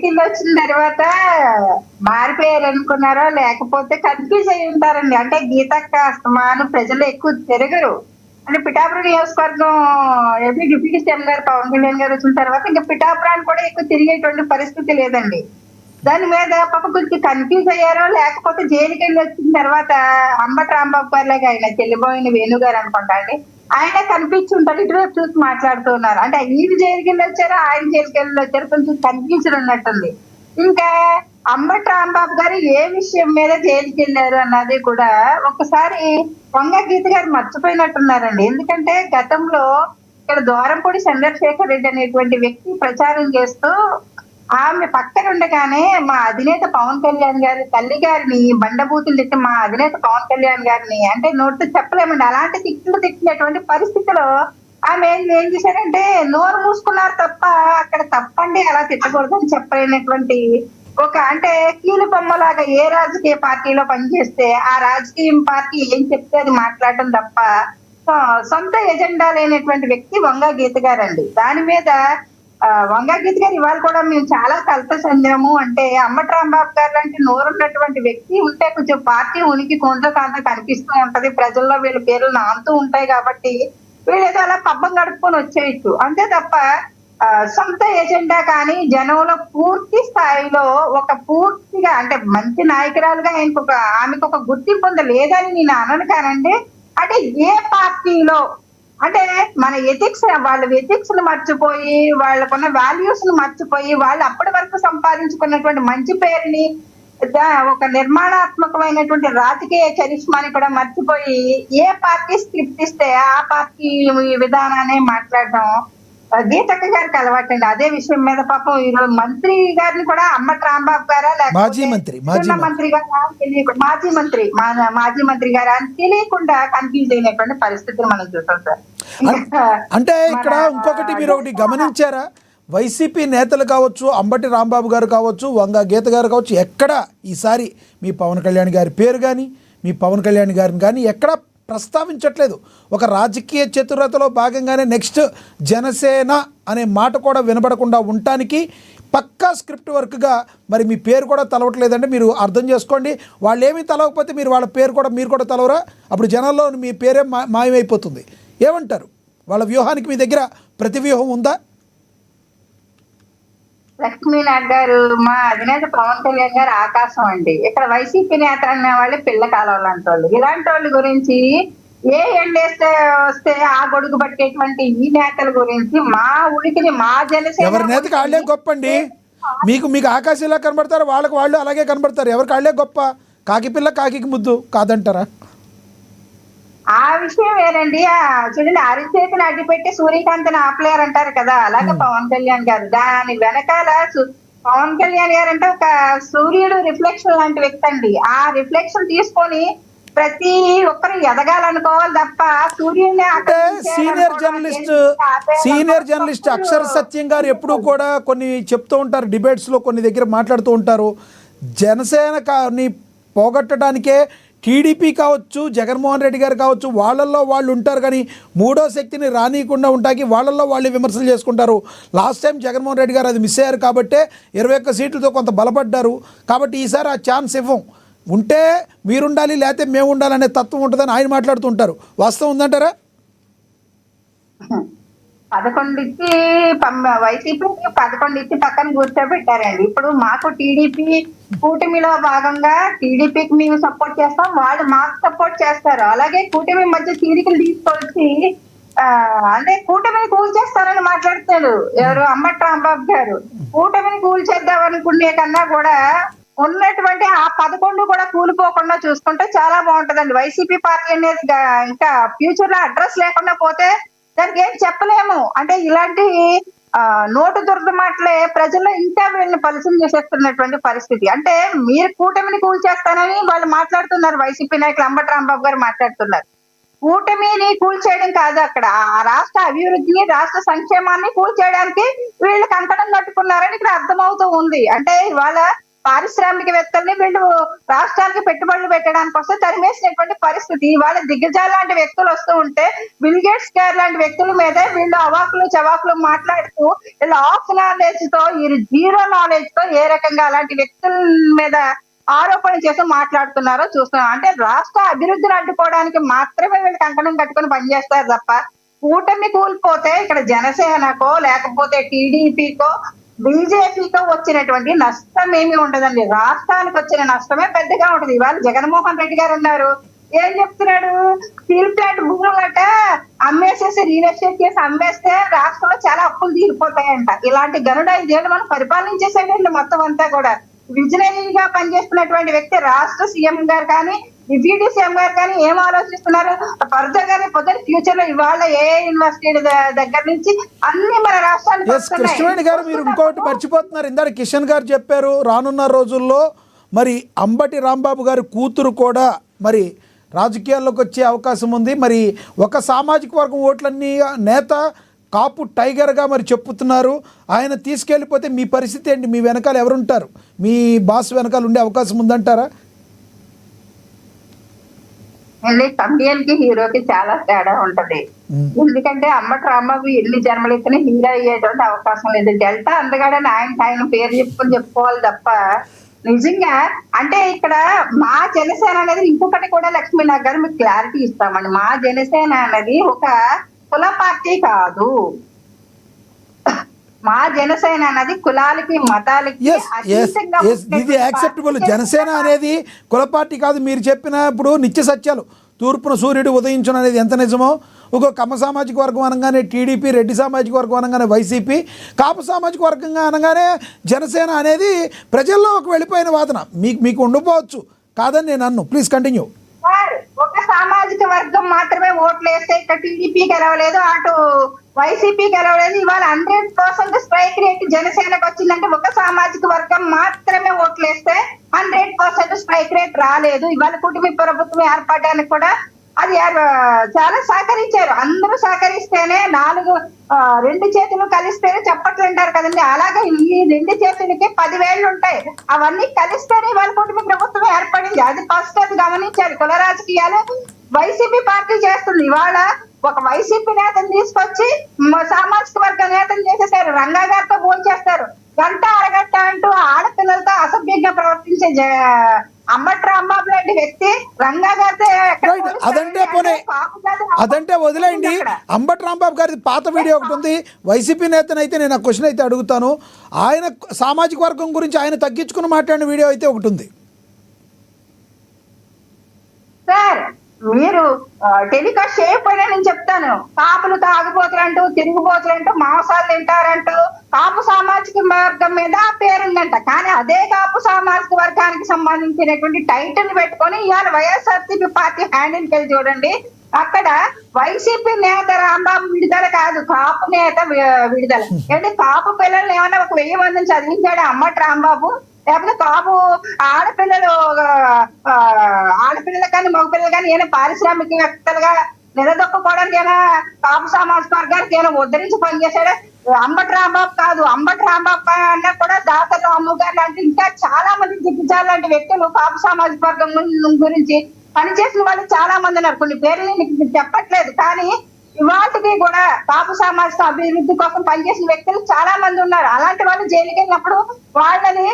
జైలుకి వెళ్ళి వచ్చిన తర్వాత మారిపోయారు అనుకున్నారో లేకపోతే కన్ఫ్యూజ్ అయి ఉంటారండి. అంటే గీతక్క అస్తమాను ప్రజలు ఎక్కువ తిరగరు. అంటే పిఠాపురం నియోజకవర్గం ఏపీ డిప్యూటీ సీఎం గారు పవన్ కళ్యాణ్ గారు వచ్చిన తర్వాత ఇంకా పిఠాపురాన్ని కూడా ఎక్కువ తిరిగేటువంటి పరిస్థితి లేదండి. దాని మీద పాప కొంచెం కన్ఫ్యూజ్ అయ్యారో లేకపోతే జైలుకి వెళ్ళి వచ్చిన తర్వాత అంబటి రాంబాబు గారు లాగా ఆయన చెల్లిపోయిన వేణు గారు అనుకుంటా అండి. ఆయన కనిపించుంటారు, ఇటువైపు చూసి మాట్లాడుతూ ఉన్నారు. అంటే ఈయన జైలుకి వెళ్ళి వచ్చారు, ఆయన జైలుకి వెళ్ళి వచ్చారు, కొంచెం కన్ఫ్యూజన్ ఉన్నట్టుంది. ఇంకా అంబటి రాంబాబు గారు ఏ విషయం మీద జైలుకి వెళ్ళారు అన్నది కూడా ఒకసారి వంగ గీత గారు మర్చిపోయినట్టున్నారండి. ఎందుకంటే గతంలో ఇక్కడ దూరంపూడి చంద్రశేఖర్ రెడ్డి అనేటువంటి వ్యక్తి ప్రచారం చేస్తూ ఆమె పక్కన ఉండగానే మా అధినేత పవన్ కళ్యాణ్ గారి తల్లి గారిని బండబూతులు తిట్టి మా అధినేత పవన్ కళ్యాణ్ గారిని అంటే నోటితో చెప్పలేమండి, అలాంటి తిట్లు తిట్టినటువంటి పరిస్థితిలో ఆమె ఏం చేశారంటే నోరు మూసుకున్నారు తప్ప అక్కడ తప్పండి అలా తిట్టకూడదు అని చెప్పలేనటువంటి ఒక అంటే కీలు బొమ్మలాగా ఏ రాజకీయ పార్టీలో పనిచేస్తే ఆ రాజకీయ పార్టీ ఏం చెప్తే అది మాట్లాడటం తప్ప సొంత ఎజెండా లేనటువంటి వ్యక్తి వంగ గీత గారండి. దాని మీద వంగ గీత గారు ఇవాళ కూడా మేము చాలా కలత చెందాము. అంటే అంబటి రాంబాబు గారు లాంటి నోరున్నటువంటి వ్యక్తి ఉంటే కొంచెం పార్టీ ఉనికి కొంత కాంత కనిపిస్తూ ఉంటది, ప్రజల్లో వీళ్ళ పేర్లు నానుతూ ఉంటాయి కాబట్టి వీళ్ళు ఏదో అలా పబ్బం గడుపుకొని వచ్చేయచ్చు అంతే తప్ప సొంత ఎజెండా కానీ జనంలో పూర్తి స్థాయిలో ఒక పూర్తిగా అంటే మంచి నాయకురాలుగా ఆమెకు ఒక గుర్తింపు ఉందా లేదని నేను అనను కానండి. అంటే ఏ పార్టీలో అంటే మన ఎథిక్స్ వాళ్ళ ఎథిక్స్ ను మర్చిపోయి వాళ్ళకున్న వాల్యూస్ ను మర్చిపోయి వాళ్ళు అప్పటి వరకు సంపాదించుకున్నటువంటి మంచి పేరుని ఒక నిర్మాణాత్మకమైనటువంటి రాజకీయ చరిష్మాని కూడా మర్చిపోయి ఏ పార్టీ స్క్రిప్ట్ ఇస్తే ఆ పార్టీ విధానాన్ని మాట్లాడడం గీతక్క గారికి అలవాటండి. అదే విషయం మీద పాపం ఈరోజు మంత్రి గారిని కూడా అంబటి రాంబాబు గారా మాజీ మంత్రి గారా తెలియకుండా మాజీ మంత్రి గారా అని తెలియకుండా కన్ఫ్యూజ్ అయినటువంటి పరిస్థితిని మనం చూస్తాం సార్. అంటే ఇక్కడ ఇంకొకటి మీరు ఒకటి గమనించారా, వైసీపీ నేతలు కావచ్చు, అంబటి రాంబాబు గారు కావచ్చు, వంగ గీత గారు కావచ్చు, ఎక్కడ ఈసారి మీ పవన్ కళ్యాణ్ గారి పేరు కానీ మీ పవన్ కళ్యాణ్ గారిని కానీ ఎక్కడ ప్రస్తావించట్లేదు. ఒక రాజకీయ చతురతలో భాగంగానే నెక్స్ట్ జనసేన అనే మాట కూడా వినబడకుండా ఉండటానికి పక్కా స్క్రిప్ట్ వర్క్గా మరి మీ పేరు కూడా తలవట్లేదంటే మీరు అర్థం చేసుకోండి. వాళ్ళు ఏమీ తలవకపోతే మీరు వాళ్ళ పేరు కూడా మీరు కూడా తలవరా, అప్పుడు జనాల్లో మీ పేరే మాయమైపోతుంది. ఏమంటారు? వాళ్ళ వ్యూహానికి మీ దగ్గర ప్రతి వ్యూహం ఉందా? లక్ష్మీనాథ్ గారు మా అధినేత పవన్ కళ్యాణ్ గారు ఆకాశం అండి. ఇక్కడ వైసీపీ నేత అనే వాళ్ళు పిల్ల కాలం లాంటి వాళ్ళు. ఇలాంటి వాళ్ళ గురించి ఏ ఎండేస్తే వస్తే ఆ గొడుగు పట్టేటువంటి ఈ నేతల గురించి మా ఉనికిని మా జనసేన ఎవరి నేతకి వాళ్ళే గొప్ప అండి. మీకు ఆకాశం ఇలా కనబడతారు, వాళ్ళకి వాళ్ళు అలాగే కనబడతారు. ఎవరికి వాళ్ళే గొప్ప. కాకి పిల్ల కాకి ముద్దు కాదంటారా? ఆ విషయం వేరండి. చూడండి, అరిచేతిని అడ్డుపెట్టి సూర్యకాంతిని ఆపలేరంటారు కదా, అలాగే పవన్ కళ్యాణ్ గారు. దాని వెనకాల పవన్ కళ్యాణ్ గారు అంటే ఒక సూర్యుడు రిఫ్లెక్షన్ లాంటి వ్యక్తి అండి. ఆ రిఫ్లెక్షన్ తీసుకొని ప్రతి ఒక్కరు ఎదగాలనుకోవాలి తప్ప సూర్యుడిని సీనియర్ జర్నలిస్ట్ అక్షర సత్యం గారు ఎప్పుడు కూడా కొన్ని చెప్తూ ఉంటారు, డిబేట్స్లో కొన్ని దగ్గర మాట్లాడుతూ ఉంటారు. జనసేనని పోగొట్టడానికే టీడీపీ కావచ్చు, జగన్మోహన్ రెడ్డి గారు కావచ్చు, వాళ్ళల్లో వాళ్ళు ఉంటారు కానీ మూడో శక్తిని రానియకుండా ఉంటాకి వాళ్ళల్లో వాళ్ళు విమర్శలు చేసుకుంటారు. లాస్ట్ టైం జగన్మోహన్ రెడ్డి గారు అది మిస్ అయ్యారు కాబట్టే 21 సీట్లతో కొంత బలపడ్డారు. కాబట్టి ఈసారి ఆ ఛాన్స్ ఇవ్వం, ఉంటే మీరుండాలి లేకపోతే మేము ఉండాలనే తత్వం ఉంటుందని ఆయన మాట్లాడుతుంటారు. వాస్తవం ఉందంటారా? 11 ఇచ్చి వైసీపీ 11 ఇచ్చి పక్కన కూర్చోబెట్టారండి. ఇప్పుడు మాకు టీడీపీ కూటమిలో భాగంగా టీడీపీకి మేము సపోర్ట్ చేస్తాం, వాళ్ళు మాకు సపోర్ట్ చేస్తారు. అలాగే కూటమి మధ్య తీరికలు తీసుకొచ్చి అంటే కూటమిని కూల్చేస్తారని మాట్లాడుతాడు ఎవరు, అంబటి రాంబాబు గారు. కూటమిని కూల్చేద్దాం అనుకునే కన్నా కూడా ఉన్నటువంటి ఆ 11 కూడా కూలిపోకుండా చూసుకుంటే చాలా బాగుంటదండి. వైసీపీ పార్టీ అనేది ఇంకా ఫ్యూచర్ లో అడ్రస్ లేకుండా పోతే దానికి ఏం చెప్పలేము. అంటే ఇలాంటి నోటు దురద మాటలే ప్రజల్లో ఇంకా వీళ్ళని పరిచయం చేసేస్తున్నటువంటి పరిస్థితి. అంటే మీరు కూటమిని కూల్చేస్తానని వాళ్ళు మాట్లాడుతున్నారు, వైసీపీ నాయకులు అంబటి రాంబాబు గారు మాట్లాడుతున్నారు. కూటమిని కూల్చేయడం కాదు, అక్కడ ఆ రాష్ట్ర అభివృద్ధిని రాష్ట్ర సంక్షేమాన్ని కూల్చేయడానికి వీళ్ళు కంకణం కట్టుకున్నారని ఇక్కడ అర్థమవుతూ ఉంది. అంటే ఇవాళ పారిశ్రామికవేత్తల్ని వీళ్ళు రాష్ట్రానికి పెట్టుబడులు పెట్టడానికి వస్తే తరిమేసినటువంటి పరిస్థితి. ఇవాళ దిగ్గజాలు లాంటి వ్యక్తులు వస్తూ ఉంటే బిల్ గేట్స్ గారు లాంటి వ్యక్తుల మీద వీళ్ళు అవాకులు చవాకులు మాట్లాడుతూ వీళ్ళు ఆఫ్ నాలెడ్జ్ తో జీరో నాలెడ్జ్ తో ఏ రకంగా అలాంటి వ్యక్తుల మీద ఆరోపణ చేసి మాట్లాడుతున్నారో చూస్తున్నాం. అంటే రాష్ట్ర అభివృద్ధిని అడ్డుకోవడానికి మాత్రమే వీళ్ళు కంకణం కట్టుకొని పనిచేస్తారు తప్ప కూటమి కూలిపోతే ఇక్కడ జనసేనకో లేకపోతే టీడీపీకో బీజేపీతో వచ్చినటువంటి నష్టం ఏమీ ఉండదండి. రాష్ట్రానికి వచ్చిన నష్టమే పెద్దగా ఉంటుంది. ఇవాళ జగన్మోహన్ రెడ్డి గారు ఉన్నారు, ఏం చెప్తున్నాడు, స్టీల్ ప్లాంట్ భూములట అమ్మేసేసి రియల్ ఎస్టేట్ చేసి అమ్మేస్తే రాష్ట్రంలో చాలా అప్పులు తీరిపోతాయంట. ఇలాంటి గనుడ 5 ఏళ్ళు మనం పరిపాలించేసేయండి మొత్తం అంతా కూడా. విజనరీగా పనిచేస్తున్నటువంటి వ్యక్తి రాష్ట్ర సీఎం గారు కానీ డిప్యూటీ సీఎం గారు కానీ ఏం ఆలోచిస్తున్నారు, ఫర్దర్ గానీ పొద్దున ఫ్యూచర్ లో ఇవాళ ఏ యూనివర్సిటీ దగ్గర నుంచి అన్ని మన రాష్ట్రానికి కృష్ణవేణి గారు మీరు ఇంకొకటి మర్చిపోతున్నారు. ఇందాక కిషన్ గారు చెప్పారు, రానున్న రోజుల్లో మరి అంబటి రాంబాబు గారి కూతురు కూడా మరి రాజకీయాల్లోకి వచ్చే అవకాశం ఉంది. మరి ఒక సామాజిక వర్గం ఓట్లన్నీ నేత కాపు టైగర్గా మరి చెప్పుతున్నారు. ఆయన తీసుకెళ్ళిపోతే మీ పరిస్థితి ఏంటి? మీ వెనకాల ఎవరుంటారు? మీ బాస్ వెనకాల ఉండే అవకాశం ఉందంటారా? కమిడియన్ కి హీరోకి చాలా తేడా ఉంటది. ఎందుకంటే అంబటి రాంబాబు ఎన్ని జన్మలెత్తిన హీరో అయ్యేటువంటి అవకాశం లేదు. డెల్టా అందగాడని ఆయన పేరు చెప్పుకోవాలి తప్ప నిజంగా అంటే ఇక్కడ మా జనసేన అనేది ఇంకొకటి కూడా లక్ష్మీ నాకు గారు మీకు క్లారిటీ ఇస్తామండి. మా జనసేన అనేది ఒక కుల పార్టీ కాదు. మా జనసేన అనేది కులాలకి మతాలకి ఇది యాక్సెప్టబుల్. జనసేన అనేది కుల పార్టీ కాదు. మీరు చెప్పిన ఇప్పుడు నిత్య సత్యాలు, తూర్పున సూర్యుడు ఉదయించడం అనేది ఎంత నిజమో, ఒక కమ్మ సామాజిక వర్గం అనగానే టీడీపీ, రెడ్డి సామాజిక వర్గం అనగానే వైసీపీ, కాపు సామాజిక వర్గంగా అనగానే జనసేన అనేది ప్రజల్లో ఒక వెళ్ళిపోయిన వాదన మీకు ఉండిపోవచ్చు, కాదని నేను అన్ను. Please continue. ఒక సామాజిక వర్గం మాత్రమే ఓట్లు వేస్తే ఇక్కడ టీడీపీ గెలవలేదు, అటు వైసీపీ గెలవలేదు. ఇవాళ 100% స్ట్రైక్ రేట్ జనసేనకు వచ్చిందంటే ఒక సామాజిక వర్గం మాత్రమే ఓట్లు వేస్తే 100% స్ట్రైక్ రేట్ రాలేదు. ఇవాళ కుటుంబ ప్రభుత్వం ఏర్పడడానికి కూడా అది చాలా సహకరించారు. అందరూ సహకరిస్తేనే రెండు చేతులు కలిస్తేనే చప్పట్లు అంటారు కదండి. అలాగే ఈ 2 చేతులకి 10 వేళ్ళు ఉంటాయి. అవన్నీ కలిస్తేనే వాళ్ళ కుటుంబ ప్రభుత్వం ఏర్పడింది. అది ఫస్ట్ అది గమనించారు. కుల రాజకీయాలు వైసీపీ పార్టీ చేస్తుంది. ఇవాళ ఒక వైసీపీ నేతను తీసుకొచ్చి సామాజిక వర్గ నేతను చేసేసారు. రంగా గారితో భోంచేస్తారు. గంట అరగంట అంటూ ఆడపిల్లలతో అసభ్యంగా ప్రవర్తించే అంబటి రాంబాబు లాంటి వ్యక్తి రంగా గారితో అదంటే వదిలేయండి. అంబటి రాంబాబు గారి పాత వీడియో ఒకటి ఉంది. వైసీపీ నేతనైతే నేను ఆ క్వశ్చన్ అయితే అడుగుతాను. ఆయన సామాజిక వర్గం గురించి ఆయన తగ్గించుకుని మాట్లాడిన వీడియో అయితే ఒకటి ఉంది. సార్ మీరు టెలికాస్ట్ చేయకపోయినా నేను చెప్తాను. కాపులు తాగుబోతులంటూ తిరుగుబోతులంటూ మాంసాలు తింటారంటూ కాపు సామాజిక వర్గం మీద పేరుందంట. కానీ అదే కాపు సామాజిక వర్గానికి సంబంధించినటువంటి టైటిల్ పెట్టుకొని ఇవాళ వైఎస్ఆర్సీపీ పార్టీ హ్యాండిల్కి వెళ్ళి చూడండి. అక్కడ వైసీపీ నేత రాంబాబు విడుదల కాదు, కాపు నేత విడుదల. అంటే కాపు పిల్లల్ని ఏమన్నా ఒక 1000 మందిని చదివించాడు అంబటి రాంబాబు? లేకపోతే కాపు ఆడపిల్లలు కానీ మగపిల్లలు కానీ ఏమైనా పారిశ్రామికవేత్తలుగా నిలదొక్కుకోవడానికి ఏమైనా కాపు సామాజిక వర్గానికి ఏమైనా ఉద్ధరించి పనిచేశాడు అంబటి రాంబాబు కాదు. అంబటి రాంబాబు అన్నా కూడా దాతలు అమ్మగారు లాంటి ఇంకా చాలా మంది దిగ్గజాలు లాంటి వ్యక్తులు కాపు సామాజిక వర్గం గురించి పనిచేసిన వాళ్ళు చాలా మంది ఉన్నారు. కొన్ని పేర్లు నీకు చెప్పట్లేదు, కానీ ఇవాటికి కూడా కాపు సామాజిక అభివృద్ధి కోసం పనిచేసిన వ్యక్తులు చాలా మంది ఉన్నారు. అలాంటి వాళ్ళు జైలుకి వెళ్ళినప్పుడు వాళ్ళని